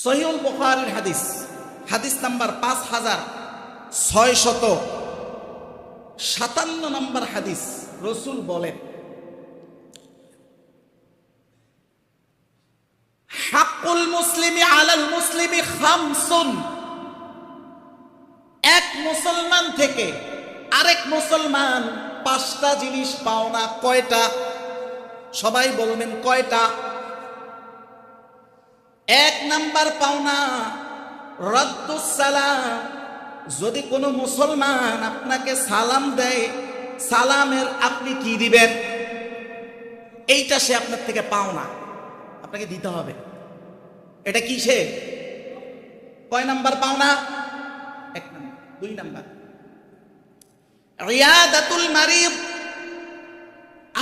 সহিহুল বুখারীর হাদিস, হাদিস নাম্বার 5657 নম্বর হাদিস। রাসূল বলেন, হাক্কুল মুসলিমি আলাল মুসলিমি খামসুন, এক মুসলমান থেকে আরেক মুসলমান 5টা জিনিস পাওনা। কয়টা? সবাই বলবেন কয়টা? 1 নাম্বার পাওনা রাদ্দুস সালাম। যদি কোনো মুসলমান আপনাকে সালাম দেয়, সালামের আপনি কি দিবেন? এইটা সে আপনার থেকে পাওনা, আপনাকে দিতে হবে। এটা কি সে কয় নাম্বার পাওনা? 1 নাম্বার। 2 নাম্বার রিয়াদাতুল মারিদ,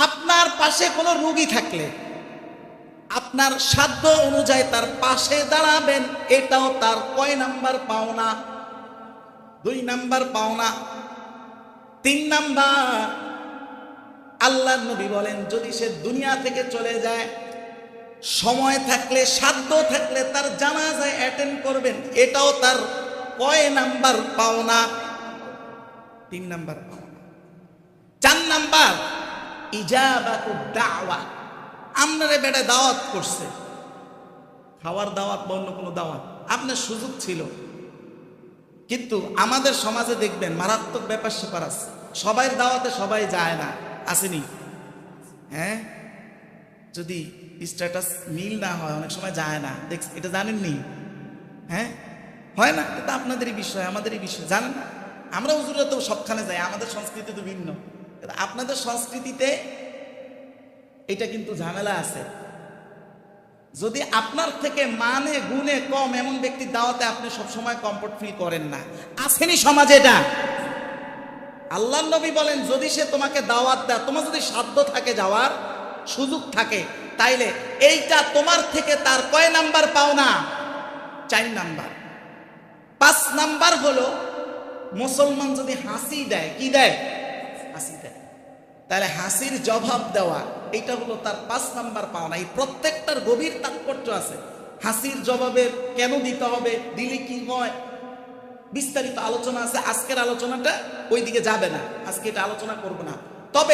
আপনার পাশে কোনো রোগী থাকলে আপনার সাধ্য অনুযায়ী তার পাশে দাঁড়াবেন, এটাও তার কয় নাম্বার পাওনা? 2 নাম্বার পাওনা। 3 নাম্বার, আল্লাহর নবী বলেন, যদি সে দুনিয়া থেকে চলে যায়, সময় থাকলে সাধ্য থাকলে তার জানাজায় অ্যাটেন্ড করবেন, এটাও তার কয় নাম্বার পাওনা? 3 নাম্বার পাওনা। 4 নাম্বার ইজাবাতুদ দাওয়া, আপনারে বেটা দাওয়াত করছে, খাওয়ার দাওয়াত বা অন্য কোনো দাওয়াত, আপনার সুযোগ ছিল, কিন্তু আমাদের সমাজে দেখবেন মারাত্মক ব্যাপার স্যাপার আছে। সবাই দাওয়াতে সবাই যায় না, আসেনি? হ্যাঁ, যদি স্ট্যাটাস মিল না হয় অনেক সময় যায় না, এটা জানেননি? হ্যাঁ, হয় না? এটা আপনাদেরই বিষয়, আমাদেরই বিষয়, জানেন না? আমরা হুজুররা তো সবখানে যাই, আমাদের সংস্কৃতি তো ভিন্ন। আপনাদের সংস্কৃতিতে এটা কিন্তু ঝামেলা আছে। যদি আপনার থেকে মানে গুণে কম এমন ব্যক্তির দাওয়াতে আপনি সবসময় কমফোর্ট ফিল করেন না, আসেনি সমাজে এটা? আল্লাহর নবী বলেন, যদি সে তোমাকে দাওয়াত দেয়, তোমার যদি সাধ্য থাকে যাওয়ার, সুযোগ থাকে, তাইলে এইটা তোমার থেকে তার কয় নাম্বার পাওনা? 4 নাম্বার। 5 নাম্বার হলো, মুসলমান যদি হাসি দেয়, কি দেয়? হাসি দেয়, তাহলে হাসির জবাব দেওয়া, এটা হলো তার 5 নাম্বার পাওনা। এই প্রত্যেকটার গভীর তাৎপর্য আছে। হাসির জবাবের কেন দিতে হবে, দিলে কি হয়, বিস্তারিত আলোচনা আছে। আজকের আলোচনাটা ওই দিকে যাবে না, আজকে এটা আলোচনা করব না। তবে